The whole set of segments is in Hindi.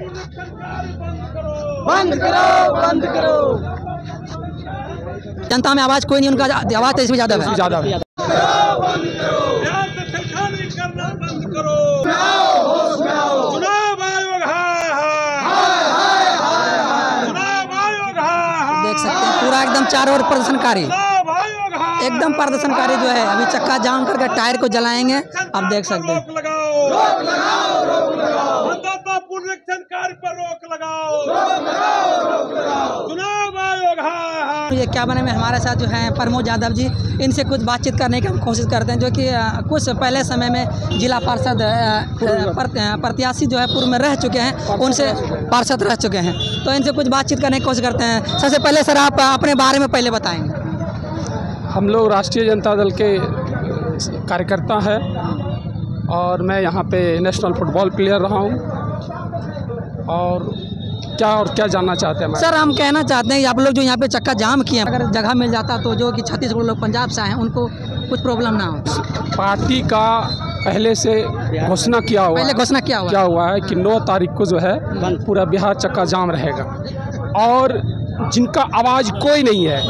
बंद करो, बंद करो। जनता में आवाज कोई नहीं, उनका आवाज तेजस्वी यादव है। ज्यादा है। देख सकते हैं पूरा एकदम चारों ओर प्रदर्शनकारी, एकदम प्रदर्शनकारी जो है अभी चक्का जाम करके टायर को जलाएंगे। आप देख सकते हैं ये क्या बने में हमारे साथ जो है प्रमोद यादव जी, इनसे कुछ बातचीत करने की हम कोशिश करते हैं, जो कि कुछ पहले समय में जिला पार्षद प्रत्याशी जो है पूर्व में रह चुके हैं, उनसे पार्षद रह चुके हैं, तो इनसे कुछ बातचीत करने की कोशिश करते हैं। सबसे पहले सर आप अपने बारे में पहले बताएंगे। हम लोग राष्ट्रीय जनता दल के कार्यकर्ता हैं और मैं यहाँ पे नेशनल फुटबॉल प्लेयर रहा हूँ। और क्या जानना चाहते हैं सर? हम कहना चाहते हैं कि आप लोग जो यहाँ पे चक्का जाम किए, अगर जगह मिल जाता तो जो कि छत्तीसगढ़ लोग पंजाब से आए हैं उनको कुछ प्रॉब्लम ना हो। पार्टी का पहले से घोषणा किया हुआ, पहले घोषणा क्या हुआ है कि 9 तारीख को जो है पूरा बिहार चक्का जाम रहेगा, और जिनका आवाज़ कोई नहीं है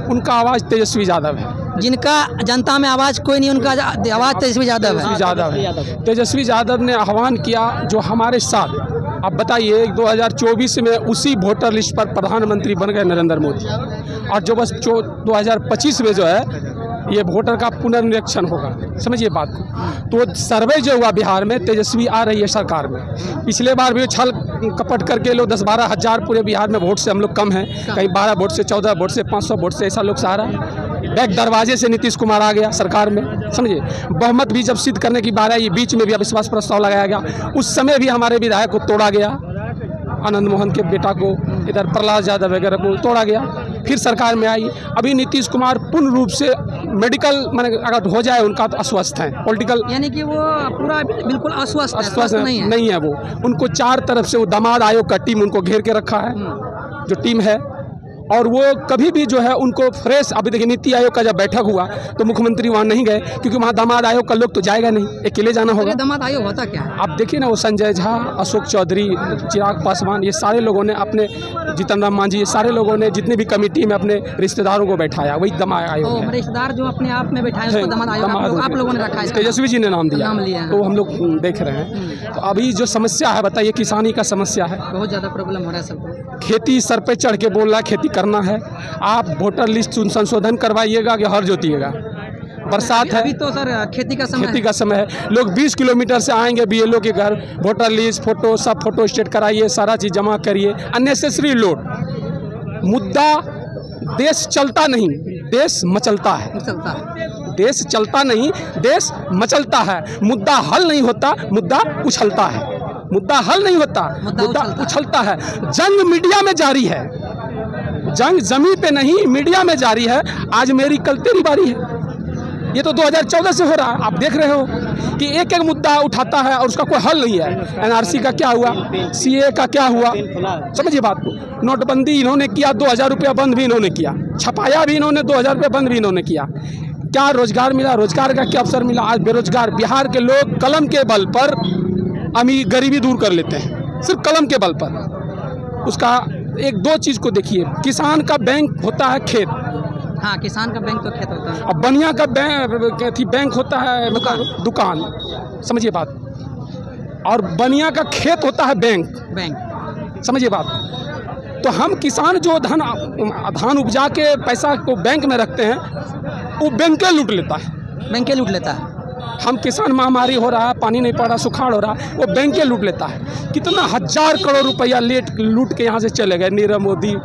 उनका आवाज़ तेजस्वी यादव है। जिनका जनता में आवाज़ कोई नहीं, उनका आवाज़ तेजस्वी यादव है। तेजस्वी यादव ने आह्वान किया जो हमारे साथ, आप बताइए 2024 में उसी वोटर लिस्ट पर प्रधानमंत्री बन गए नरेंद्र मोदी, और जो बस 2025 में जो है ये वोटर का पुनर्निरीक्षण होगा, समझिए बात को। तो सर्वे जो हुआ बिहार में, तेजस्वी आ रही है सरकार में। पिछले बार भी छल कपट करके लोग 10-12 हज़ार पूरे बिहार में वोट से हम लोग कम हैं, कहीं 12 वोट से 14 वोट से 500 वोट से ऐसा लोग सहारा बैक दरवाजे से नीतीश कुमार आ गया सरकार में, समझिए। बहुमत भी जब सिद्ध करने की बात आई, बीच में भी अविश्वास प्रस्ताव लगाया गया, उस समय भी हमारे विधायक को तोड़ा गया, आनंद मोहन के बेटा को, इधर प्रहलाद यादव वगैरह को तोड़ा गया। फिर सरकार में आई, अभी नीतीश कुमार पूर्ण रूप से मेडिकल माने अगर हो जाए उनका तो अस्वस्थ हैं, पॉलिटिकल, यानी कि वो पूरा बिल्कुल अस्वस्थ नहीं है वो। उनको 4 तरफ से वो दामाद आयोग का टीम उनको घेर के रखा है, जो टीम है, और वो कभी भी जो है उनको फ्रेश, अभी देखिए नीति आयोग का जब बैठक हुआ तो मुख्यमंत्री वहाँ नहीं गए, क्योंकि वहाँ दामाद आयोग का लोग तो जाएगा नहीं, अकेले जाना होगा। दामाद आयोग होता क्या है? आप देखिए ना, वो संजय झा, अशोक चौधरी, चिराग पासवान, ये सारे लोगों ने अपने, जीतन राम मांझी, ये सारे लोगों ने जितनी भी कमिटी में अपने रिश्तेदारों को बैठाया, वही दामाद आयोग है। रिश्तेदार जो अपने आप में बैठाए दामाद आयोग आप लोगों ने रखा है, तेजस्वी जी ने नाम दिया, तो हम लोग देख रहे हैं। तो अभी जो समस्या है बताइए, किसानी का समस्या है, बहुत ज़्यादा प्रॉब्लम हो रहा है सबको। खेती सर पे चढ़ के बोल रहा है खेती करना है, आप वोटर लिस्ट संशोधन करवाइएगा कि हर जोतिएगा। बरसात है, अभी तो सर खेती का समय है, लोग 20 किलोमीटर से आएंगे बीएलओ के घर, वोटर लिस्ट, फोटो, सब फोटो स्टेट कराइए, सारा चीज़ जमा करिए, अननेसेसरी लोड। मुद्दा देश चलता नहीं, देश मचलता है। देश चलता नहीं, देश मचलता है। मुद्दा हल नहीं होता, मुद्दा उछलता है। मुद्दा हल नहीं होता, मुद्दा उछलता है। जंग मीडिया में जारी है, जंग जमीन पे नहीं मीडिया में जारी है। आज मेरी कल तेरी बारी है, ये तो 2014 से हो रहा है। आप देख रहे हो कि एक एक मुद्दा उठाता है और उसका कोई हल नहीं है। एनआरसी का क्या हुआ, सीए का क्या हुआ, समझिए बात को। नोटबंदी इन्होंने किया, 2000 रुपया बंद भी इन्होंने किया, छपाया भी इन्होंने, 2000 रुपया बंद भी इन्होंने किया। क्या रोजगार मिला, रोजगार का क्या अवसर मिला? आज बेरोजगार बिहार के लोग कलम के बल पर अमीर गरीबी दूर कर लेते हैं, सिर्फ कलम के बल पर। उसका एक दो चीज़ को देखिए, किसान का बैंक होता है खेत, हाँ किसान का बैंक तो खेत होता है, अब बनिया का बैंक होता है दुकान, समझिए बात। और बनिया का खेत होता है बैंक, समझिए बात। तो हम किसान जो धान उपजा के पैसा को बैंक में रखते हैं, वो बैंके लूट लेता है। हम किसान, महामारी हो रहा है, पानी नहीं पड़ रहा, सुखाड़ हो रहा है, वो बैंके लूट लेता है। कितना 1000 करोड़ रुपया लूट के यहाँ से चले गए, नीरव मोदी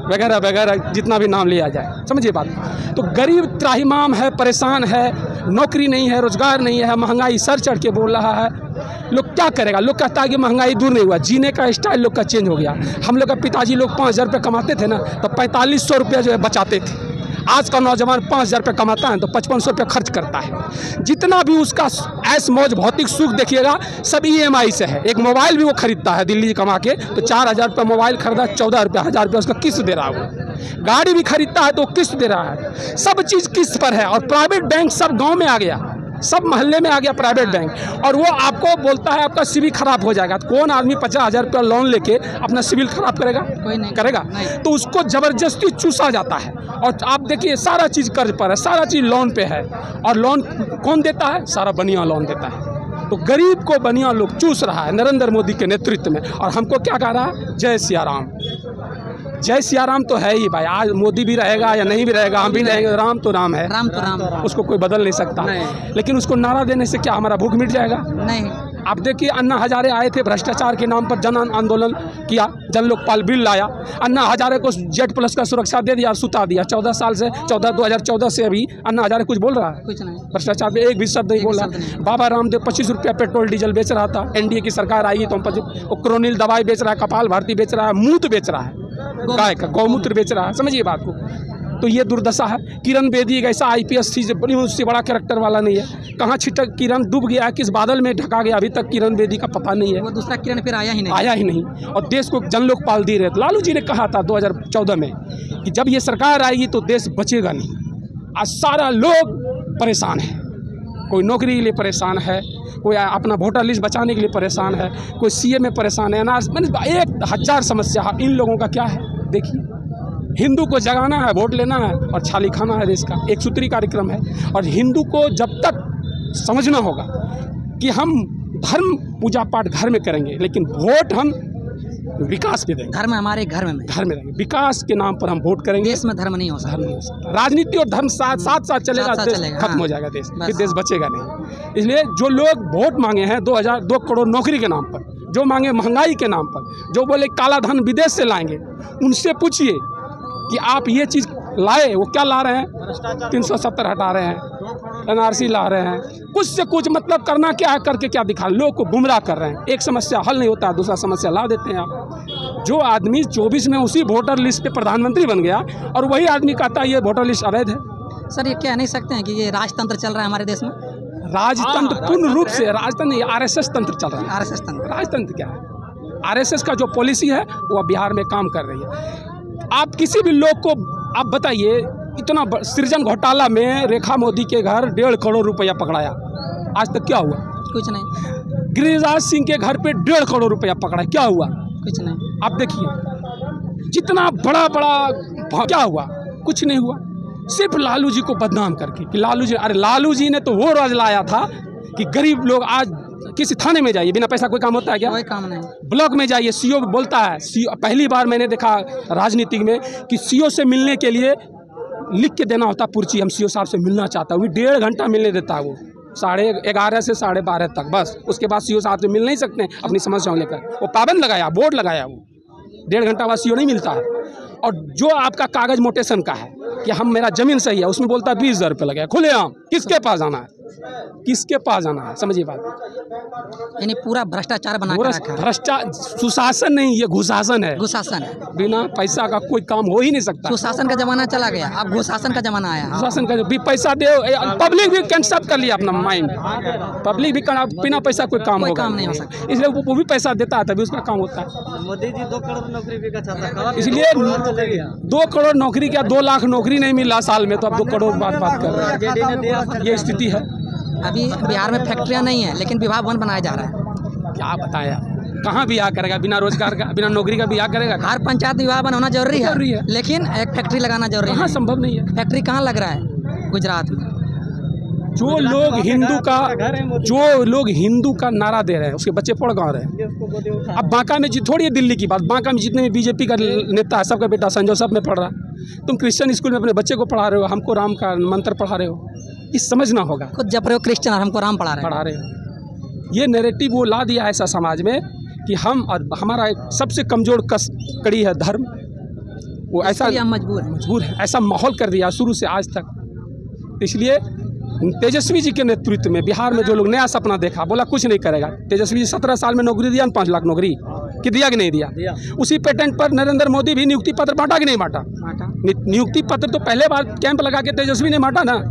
वगैरह वगैरह, जितना भी नाम लिया जाए, समझिए बात। तो गरीब त्राहिमाम है, परेशान है, नौकरी नहीं है, रोजगार नहीं है, महंगाई सर चढ़ के बोल रहा है। लोग क्या करेगा? लोग कहता है कि महंगाई दूर नहीं हुआ, जीने का स्टाइल लोग का चेंज हो गया। हम लोग का पिताजी लोग 5000 रुपये कमाते थे ना, तो 4500 रुपया जो है बचाते थे। आज का नौजवान 5000 रुपये कमाता है तो 5500 रुपये खर्च करता है। जितना भी उसका ऐश मौज भौतिक सुख देखिएगा, सब EMI से है। एक मोबाइल भी वो खरीदता है दिल्ली कमा के, तो 4000 रुपये मोबाइल खरीदा, 14 रुपये 1000 रुपये उसका किस्त दे रहा है। वो गाड़ी भी खरीदता है तो किस्त दे रहा है, सब चीज़ किस्त पर है। और प्राइवेट बैंक सब गाँव में आ गया, सब मोहल्ले में आ गया प्राइवेट बैंक, और वो आपको बोलता है आपका सिविल खराब हो जाएगा। कौन आदमी 50,000 रुपया लोन लेके अपना सिविल खराब करेगा? कोई नहीं करेगा। तो उसको ज़बरदस्ती चूसा जाता है। और आप देखिए सारा चीज़ कर्ज पर है, सारा चीज़ लोन पे है, और लोन कौन देता है? सारा बनिया लोन देता है। तो गरीब को बनिया लोग चूस रहा है नरेंद्र मोदी के नेतृत्व में। और हमको क्या कह रहा है? जय सिया राम। जय सिया राम तो है ही भाई, आज मोदी भी रहेगा या नहीं भी रहेगा, हम भी रहेंगे, राम तो राम है, राम तो राम, उसको कोई बदल नहीं सकता। लेकिन उसको नारा देने से क्या हमारा भूख मिट जाएगा? नहीं। आप देखिए अन्ना हजारे आए थे, भ्रष्टाचार के नाम पर जन आंदोलन किया, जन लोकपाल बिल लाया, अन्ना हजारे को Z+ का सुरक्षा दे दिया और सुता दिया। 2014 से अभी अन्ना हजारे कुछ बोल रहा है? कुछ नहीं। भ्रष्टाचार पे एक भी शब्द नहीं बोला। बाबा रामदेव 25 रुपया पेट्रोल डीजल बेच रहा था, NDA की सरकार आएगी तो हम क्रोनिल दवाई बेच रहा है, कपाल भारती बेच रहा है, मूत्र बेच रहा है, गाय का गौमूत्र बेच रहा है। समझिए बात को। तो ये दुर्दशा है। किरण बेदी एक ऐसा IPS थी जो बड़ी उससे बड़ा कैरेक्टर वाला नहीं है। कहाँ छिटक किरण डूब गया, किस बादल में ढका गया, अभी तक किरण बेदी का पता नहीं है। वो दूसरा किरण फिर आया ही नहीं। और देश को जन लोकपाल दे रहे थे। लालू जी ने कहा था 2014 में कि जब ये सरकार आएगी तो देश बचेगा नहीं। आज सारा लोग परेशान है, कोई नौकरी के लिए परेशान है, कोई अपना वोटर लिस्ट बचाने के लिए परेशान है, कोई CA में परेशान है, अनाज, मैंने 1000 समस्या है। इन लोगों का क्या है? देखिए, हिंदू को जगाना है, वोट लेना है और छाली खाना है देश का। एक सूत्री कार्यक्रम है। और हिंदू को जब तक समझना होगा कि हम धर्म पूजा पाठ घर में करेंगे, लेकिन वोट हम विकास पे देंगे। धर्म हमारे घर में देंगे, विकास के नाम पर हम वोट करेंगे। देश में धर्म नहीं हो सकता। राजनीति और धर्म साथ चलेगा, देश खत्म हो जाएगा, देश फिर देश बचेगा नहीं। इसलिए जो लोग वोट मांगे हैं 2 करोड़ नौकरी के नाम पर, जो मांगे महंगाई के नाम पर, जो बोले काला धन विदेश से लाएंगे, उनसे पूछिए कि आप ये चीज़ लाए, वो क्या ला रहे हैं? 370 हटा रहे हैं, NRC ला रहे हैं, कुछ से कुछ मतलब करना क्या है, करके क्या दिखा, लोग को गुमराह कर रहे हैं। एक समस्या हल नहीं होता है, दूसरा समस्या ला देते हैं आप। जो आदमी 24 में उसी वोटर लिस्ट पे प्रधानमंत्री बन गया, और वही आदमी कहता है ये वोटर लिस्ट अवैध है। सर ये कह नहीं सकते हैं कि ये राजतंत्र चल रहा है हमारे देश में? राजतंत्र पूर्ण रूप से राजतंत्र, RSS तंत्र चल रहा है। RSS तंत्र। राजतंत्र क्या है? RSS का जो पॉलिसी है वो बिहार में काम कर रही है। आप किसी भी लोग को आप बताइए, इतना सृजन घोटाला में रेखा मोदी के घर 1.5 करोड़ रुपया पकड़ाया, आज तक क्या हुआ? कुछ नहीं। गिरिराज सिंह के घर पे 1.5 करोड़ रुपया पकड़ा, क्या हुआ? कुछ नहीं। आप देखिए जितना बड़ा क्या हुआ? कुछ नहीं हुआ। सिर्फ लालू जी को बदनाम करके कि लालू जी ने तो वो राज लाया था कि गरीब लोग आज किसी थाने में जाइए, बिना पैसा कोई काम होता है क्या? कोई काम नहीं। ब्लॉक में जाइए, CO बोलता है, पहली बार मैंने देखा राजनीति में कि CO से मिलने के लिए लिख के देना होता पर्ची, हम CO साहब से मिलना चाहता हूँ। 1.5 घंटा मिलने देता है वो, 11:30 से 12:30 तक, बस उसके बाद CO साहब से मिल नहीं सकते अपनी समस्याओं लेकर। वो पाबंद लगाया, बोर्ड लगाया, वो 1.5 घंटा बाद CO नहीं मिलता है। और जो आपका कागज मोटेशन का है कि हम मेरा ज़मीन सही है, उसमें बोलता है 20,000 रुपये लगेगा खुलेआम। किसके पास जाना है? किसके पास जाना है? समझिए बात। यानी पूरा भ्रष्टाचार बना के रखा है। भ्रष्टाचार, सुशासन नहीं, ये घुशासन है। घुशासन है। बिना पैसा का कोई काम हो ही नहीं सकता। सुशासन का जमाना चला गया, अब घुशासन का जमाना आया। घुशासन का भी पैसा दे, पब्लिक भी कैंसल कर लिया अपना माइंड। पब्लिक भी बिना पैसा कोई काम नहीं हो सकता, इसलिए वो भी पैसा देता है तभी उसका काम होता है। मोदी जी 2 करोड़ नौकरी भी का चाहता, इसलिए 2 करोड़ नौकरी क्या, 2 लाख नौकरी नहीं मिला साल में, तो अब 2 करोड़ बात कर रहे हैं। ये स्थिति है। अभी बिहार में फैक्ट्रियां नहीं है, लेकिन विवाह भवन बनाया जा रहा है। क्या बताया, कहाँ बियाह करेगा? बिना रोजगार का, बिना नौकरी का बियाह करेगा? हर पंचायत विवाह भवन होना जरूरी है, लेकिन एक फैक्ट्री लगाना जरूरी है। कहाँ संभव नहीं है। फैक्ट्री कहाँ लग रहा है? गुजरात में। जो लोग हिंदू का नारा दे रहे हैं, उसके बच्चे पढ़ कहाँ रहे हैं? अब बांका में थोड़ी है दिल्ली की बात, बांका में जितने भी BJP का नेता है, सबका बेटा संजय सब में पढ़ रहा है। तुम क्रिश्चियन स्कूल में अपने बच्चे को पढ़ा रहे हो, हमको राम का मंत्र पढ़ा रहे हो। ये समझना होगा। खुद जब रहे हो क्रिश्चियन और हमको राम पढ़ा रहे हो। ये नैरेटिव वो ला दिया ऐसा समाज में कि हम, और हमारा एक सबसे कमजोर कड़ी है धर्म, वो ऐसा मजबूर है, ऐसा माहौल कर दिया शुरू से आज तक। इसलिए तेजस्वी जी के नेतृत्व में बिहार में जो लोग नया सपना देखा, बोला कुछ नहीं करेगा। तेजस्वी जी 17 साल में नौकरी दिया, 5 लाख नौकरी कि दिया कि नहीं दिया? उसी पेटेंट पर नरेंद्र मोदी भी नियुक्ति पत्र बांटा कि नहीं बांटा? नियुक्ति पत्र तो पहले बार कैंप लगा के तेजस्वी ने बांटा ना।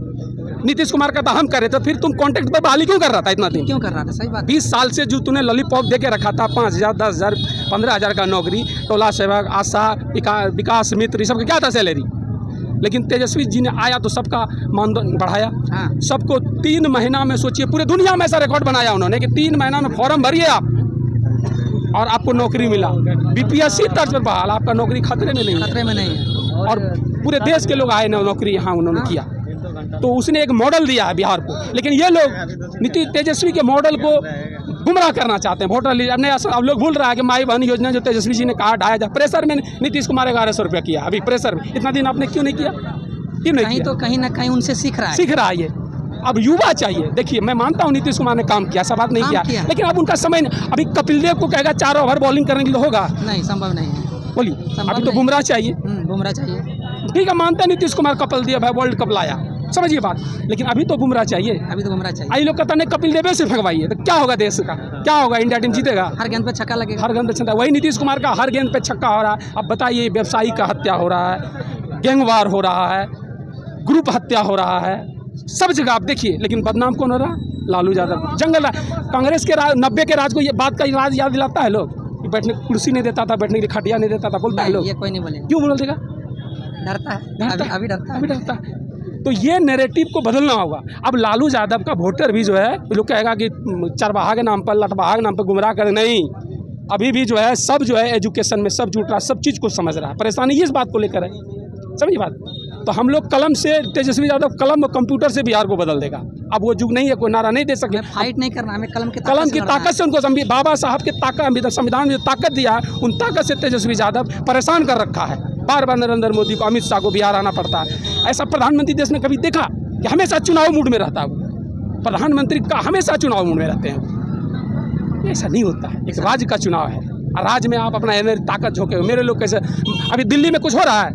नीतीश कुमार का था हम करे, तो फिर तुम कॉन्ट्रैक्ट पर बहाली क्यों कर रहा था इतना दिन? क्यों कर रहा था? सही बात। 20 साल से जो तूने लॉलीपॉप दे के रखा था, 5,000, 10,000, 15,000 का नौकरी, टोला सेवक, आशा, विकास मित्र, सबका क्या था सैलरी? लेकिन तेजस्वी जी ने आया तो सबका मानदंड बढ़ाया। हाँ। सबको 3 महीना में, सोचिए पूरे दुनिया में ऐसा रिकॉर्ड बनाया उन्होंने कि 3 महीना में फॉर्म भरिए आप और आपको नौकरी मिला। बीपीएससी तर्ज पर बहाल, आपका नौकरी खतरे में नहीं है। खतरे में नहीं है। और पूरे देश के लोग आए ना, नौकरी यहाँ उन्होंने किया। तो उसने एक मॉडल दिया है बिहार को, लेकिन ये लोग नीतीश तेजस्वी के मॉडल को गुमराह करना चाहते हैं। वोटर लिस्ट अब लोग भूल रहा है कि माई बहन योजना जो तेजस्वी जी ने कहा 2,500 प्रेशर में नीतीश कुमार 1100 रुपया किया। अभी प्रेशर में इतना दिन आपने क्यों नहीं किया? क्यों नहीं किया? तो कहीं ना कहीं उनसे सीख रहा है ये। अब युवा चाहिए। देखिए, मैं मानता हूँ नीतीश कुमार ने काम किया, ऐसा बात नहीं किया, लेकिन अब उनका समय नहीं। अभी कपिल देव को कहेगा 4 ओवर बॉलिंग करने के लिए होगा? नहीं, संभव नहीं है। बोलिए, अभी तो बुमराह चाहिए। बुमराह चाहिए, ठीक है, मानते हैं नीतीश कुमार कपिल देव है, वर्ल्ड कप लाया, समझिए बात, लेकिन अभी तो बुमराह चाहिए। आई लोग कहते हैं कपिल देव से भगवाइए, तो क्या होगा देश का? क्या होगा? इंडिया टीम जीतेगा? हर गेंद पे छक्का लगेगा, हर गेंद पे छक्का। वही नीतीश कुमार का हर गेंद पे छक्का हो रहा है। अब बताइए, व्यवसायी का हत्या हो रहा है, गैंगवार हो रहा है, ग्रुप हत्या हो रहा है, सब जगह आप देखिए, लेकिन बदनाम कौन हो रहा? लालू यादव। जंगल कांग्रेस के 90 के राज को ये बात का राज याद दिलाता है लोग कि बैठने कुर्सी नहीं देता था, बैठने के लिए खटिया नहीं देता था, बोलता है लोग। ये कोई नहीं बोलेगा। क्यों बोल देगा? डरता है, अभी डरता है। तो ये नैरेटिव को बदलना होगा। अब लालू यादव का वोटर भी जो है, लोग कहेगा कि चरवाहा के नाम पर, लटवाहा के नाम पर गुमराह कर, नहीं, अभी भी जो है सब जो है एजुकेशन में सब जुट रहा है, सब चीज़ को समझ रहा है। परेशानी इस बात को लेकर है, समझिए बात। तो हम लोग कलम से, तेजस्वी यादव कलम और कंप्यूटर से बिहार को बदल देगा। अब वो युग नहीं है, कोई नारा नहीं दे सके। फाइट नहीं करना, हमें कलम की ताकत से उनको, बाबा साहब के ताकत, संविधान में जो ताकत दिया है, उन ताकत से तेजस्वी यादव परेशान कर रखा है। बार बार नरेंद्र मोदी को, अमित शाह को बिहार आना पड़ता है। ऐसा प्रधानमंत्री देश में कभी देखा कि हमेशा चुनाव मूड में रहता है? प्रधानमंत्री का हमेशा चुनाव मूड में रहते हैं, ऐसा नहीं होता है। एक राज्य का चुनाव है, राज्य में आप अपना एनर्जी ताकत झोंके। मेरे लोग कैसे, अभी दिल्ली में कुछ हो रहा है?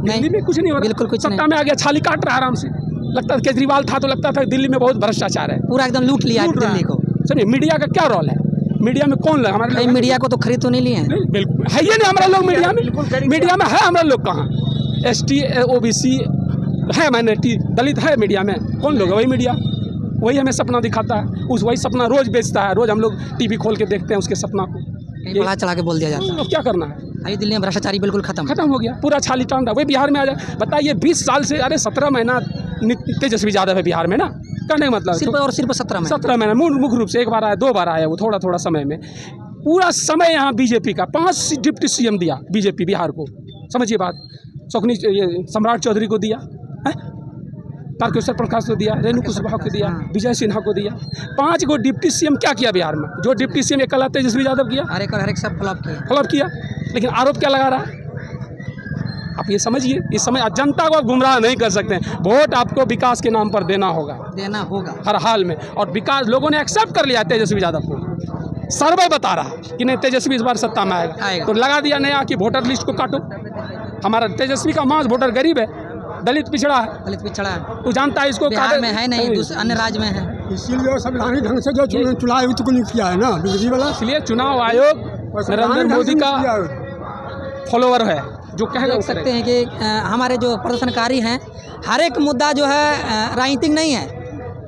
दिल्ली में कुछ नहीं हो रहा, बिल्कुल कुछ नहीं। सत्ता में आ गया, छाली काट रहा है आराम से। लगता था केजरीवाल था तो लगता था दिल्ली में बहुत भ्रष्टाचार है, पूरा एकदम लूट लिया दिल्ली को। समझिए, मीडिया का क्या रोल है? मीडिया में कौन लगा? हमारे मीडिया को तो खरीद तो नहीं लिए हैं। बिल्कुल है, ये नहीं हमारा लोग मीडिया में है। हमारा लोग कहाँ? ST OBC है, माइनॉरिटी दलित है मीडिया में, कौन लोग है? वही मीडिया, वही हमें सपना दिखाता है, वही सपना रोज बेचता है। रोज हम लोग टीवी खोल के देखते हैं उसके सपना को, बढ़ा चढ़ा के बोल दिया जाता है। क्या करना है? अभी दिल्ली में भ्रष्टाचारी बिल्कुल खत्म हो गया, पूरा छाली टांडा। वही बिहार में आ जाए। बताइए, 20 साल से, अरे 17 महीना तेजस्वी यादव है बिहार में ना, कहने का मतलब सिर्फ 17 महीना मुख्य रूप से। 1 बार आया, 2 बार आया, वो थोड़ा समय में। पूरा समय यहाँ बीजेपी का 5 डिप्टी CM दिया बीजेपी बिहार को, समझिए बात। शौकनी सम्राट चौधरी को दिया है, तारकेश्वर प्रकाश को दिया, रेणु कुशवाहा को दिया, विजय सिन्हा को दिया। 5 गो डिप्टी CM क्या किया बिहार में? जो डिप्टी CM एक तेजस्वी यादव किया, हर एक सब फ्लॉप किया। लेकिन आरोप क्या लगा रहा है? आप ये समझिए, इस समय जनता को गुमराह नहीं कर सकते हैं। वोट आपको विकास के नाम पर देना होगा हर हाल में। और विकास लोगों ने एक्सेप्ट कर लिया तेजस्वी यादव को। सर्वे बता रहा कि नहीं, तेजस्वी इस बार सत्ता में आएगा। तो लगा दिया नया कि वोटर लिस्ट को काटो। हमारा तेजस्वी का मास वोटर गरीब है, दलित पिछड़ा है। तो जानता है इसको, बिहार में है नहीं, अन्य राज्य में है। इसीलिए संवैधानिक ढंग से जो चुनाव आयुक्त को नियुक्त किया है ना बिजली वाला, इसलिए चुनाव आयोग नरेंद्र मोदी का फॉलोअर है। जो कह सकते हैं कि हमारे जो प्रदर्शनकारी हैं, हर एक मुद्दा जो है राजनीतिक नहीं है,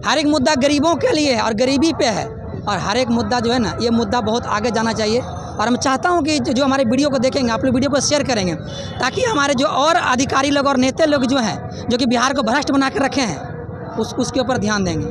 हर एक मुद्दा गरीबों के लिए है और गरीबी पे है। और हर एक मुद्दा जो है ना, ये मुद्दा बहुत आगे जाना चाहिए। और मैं चाहता हूँ कि जो हमारे वीडियो को देखेंगे, आप लोग वीडियो को शेयर करेंगे, ताकि हमारे जो और अधिकारी लोग और नेता लोग जो हैं, जो कि बिहार को भ्रष्ट बना कर रखे हैं, उसके ऊपर ध्यान देंगे।